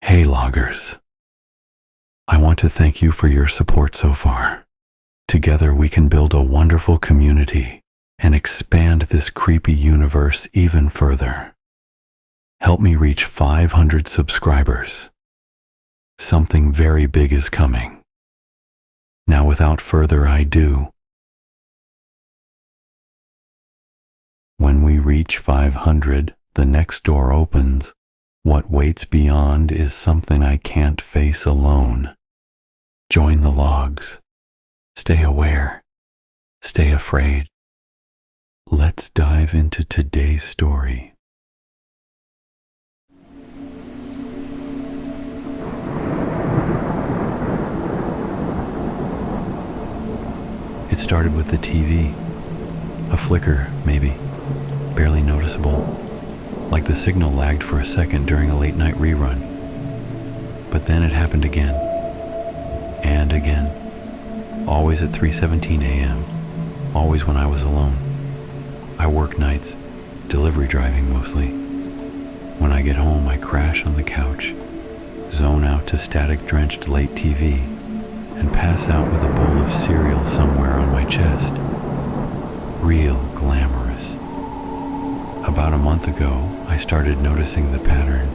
Hey loggers, I want to thank you for your support so far. Together we can build a wonderful community and expand this creepy universe even further. Help me reach 500 subscribers. Something very big is coming. Now without further ado, when we reach 500, the next door opens. What waits beyond is something I can't face alone. Join the logs. Stay aware. Stay afraid. Let's dive into today's story. It started with the TV. A flicker, maybe, barely noticeable. Like the signal lagged for a second during a late night rerun. But then it happened again. And again. Always at 3:17 a.m. Always when I was alone. I work nights, delivery driving mostly. When I get home, I crash on the couch, zone out to static-drenched late TV, and pass out with a bowl of cereal somewhere on my chest. Real glamorous. About a month ago, I started noticing the pattern.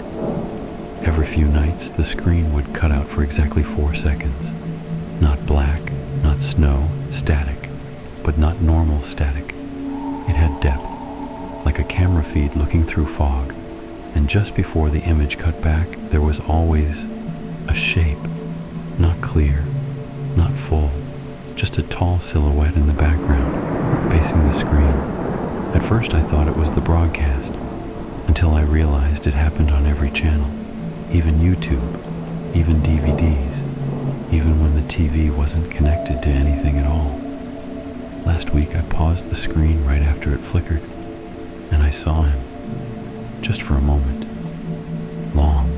Every few nights, the screen would cut out for exactly 4 seconds. Not black, not snow, static, but not normal static. It had depth, like a camera feed looking through fog. And just before the image cut back, there was always a shape, not clear, not full, just a tall silhouette in the background, facing the screen. At first I thought it was the broadcast, until I realized it happened on every channel, even YouTube, even DVDs, even when the TV wasn't connected to anything at all. Last week I paused the screen right after it flickered, and I saw him, just for a moment. Long,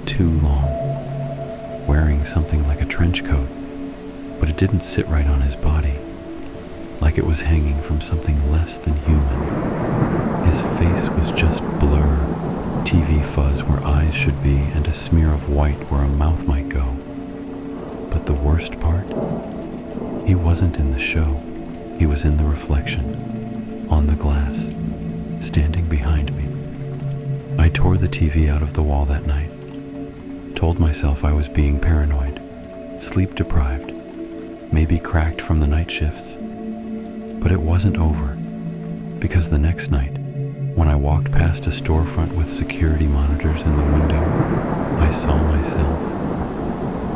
too long, wearing something like a trench coat, but it didn't sit right on his body. Like it was hanging from something less than human. His face was just blur, TV fuzz where eyes should be, and a smear of white where a mouth might go. But the worst part? He wasn't in the show. He was in the reflection, on the glass, standing behind me. I tore the TV out of the wall that night, told myself I was being paranoid, sleep deprived, maybe cracked from the night shifts. But it wasn't over, because the next night, when I walked past a storefront with security monitors in the window, I saw myself.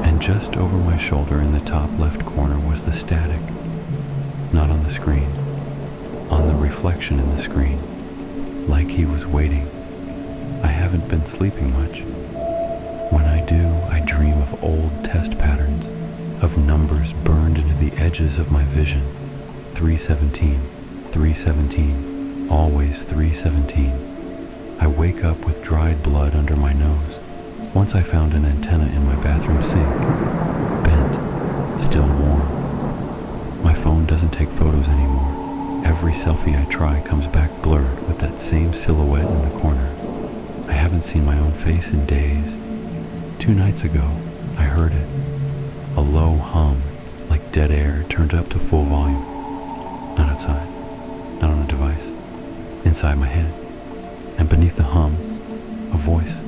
And just over my shoulder in the top left corner was the static. Not on the screen, on the reflection in the screen, like he was waiting. I haven't been sleeping much. When I do, I dream of old test patterns, of numbers burned into the edges of my vision. 317, 317, always 317. I wake up with dried blood under my nose. Once I found an antenna in my bathroom sink, bent, still warm. My phone doesn't take photos anymore. Every selfie I try comes back blurred with that same silhouette in the corner. I haven't seen my own face in days. 2 nights ago, I heard it. A low hum, like dead air, turned up to full volume. Not outside, not on a device, inside my head. And beneath the hum, a voice.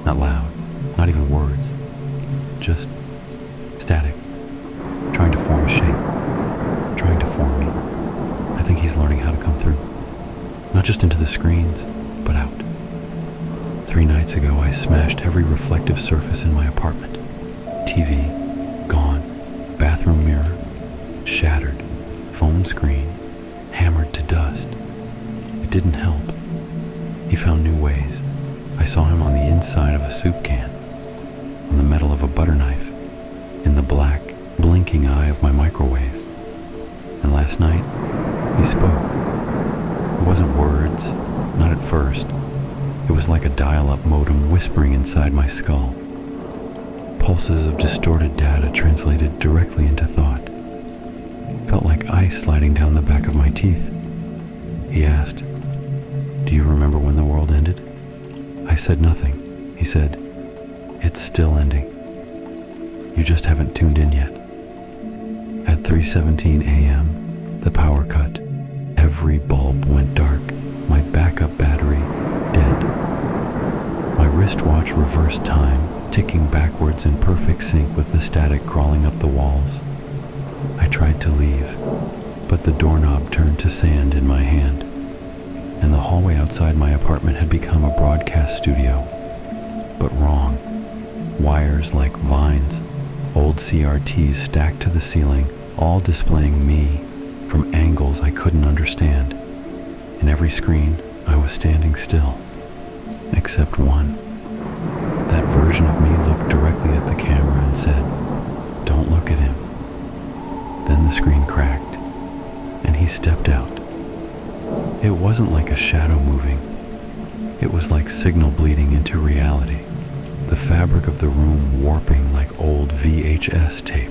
Not loud, not even words. Just static, trying to form a shape, trying to form me. I think he's learning how to come through. Not just into the screens, but out. 3 nights ago, I smashed every reflective surface in my apartment. TV, gone. Bathroom mirror, shattered. Phone screen, hammered to dust. It didn't help. He found new ways. I saw him on the inside of a soup can, on the metal of a butter knife, in the black, blinking eye of my microwave. And last night, he spoke. It wasn't words, not at first. It was like a dial-up modem whispering inside my skull. Pulses of distorted data translated directly into thought. Felt like ice sliding down the back of my teeth. He asked, "Do you remember when the world ended?" I said nothing. He said, It's still ending. You just haven't tuned in yet. At 3:17 a.m., the power cut. Every bulb went dark. My backup battery dead. My wristwatch reversed time, ticking backwards in perfect sync with the static crawling up the walls. I tried to leave, but the doorknob turned to sand in my hand, and the hallway outside my apartment had become a broadcast studio. But wrong. Wires like vines, old CRTs stacked to the ceiling, all displaying me from angles I couldn't understand. In every screen, I was standing still, except one. That version of me looked directly at the camera and said, "Don't look at him." Then the screen cracked, and he stepped out. It wasn't like a shadow moving. It was like signal bleeding into reality, the fabric of the room warping like old VHS tape.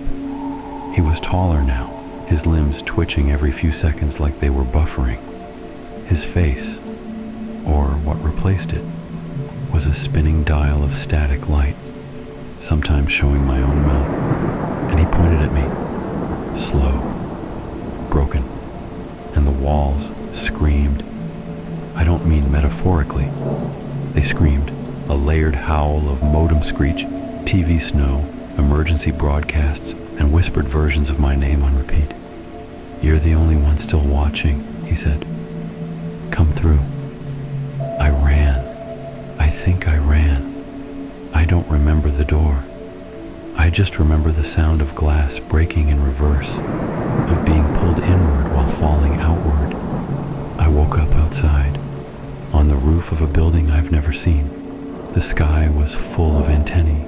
He was taller now, his limbs twitching every few seconds like they were buffering. His face, or what replaced it, was a spinning dial of static light, sometimes showing my own mouth, and he pointed at me, slow, broken, and the walls screamed. I don't mean metaphorically. They screamed, a layered howl of modem screech, TV snow, emergency broadcasts, and whispered versions of my name on repeat. "You're the only one still watching," he said. "Come through." I ran. I think I ran. I don't remember the door. I just remember the sound of glass breaking in reverse, of being pulled inward while falling outward. I woke up outside, on the roof of a building I've never seen. The sky was full of antennae,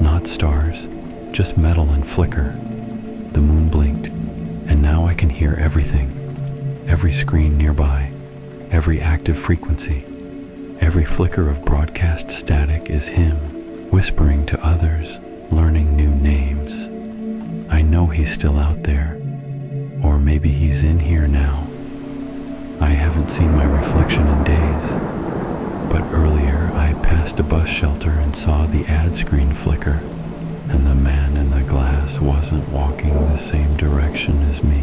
not stars, just metal and flicker. The moon blinked, and now I can hear everything. Every screen nearby, every active frequency, every flicker of broadcast static is him, whispering to others, learning new names. I know he's still out there, or maybe he's in here now. I haven't seen my reflection in days, but earlier I passed a bus shelter and saw the ad screen flicker, and the man in the glass wasn't walking the same direction as me.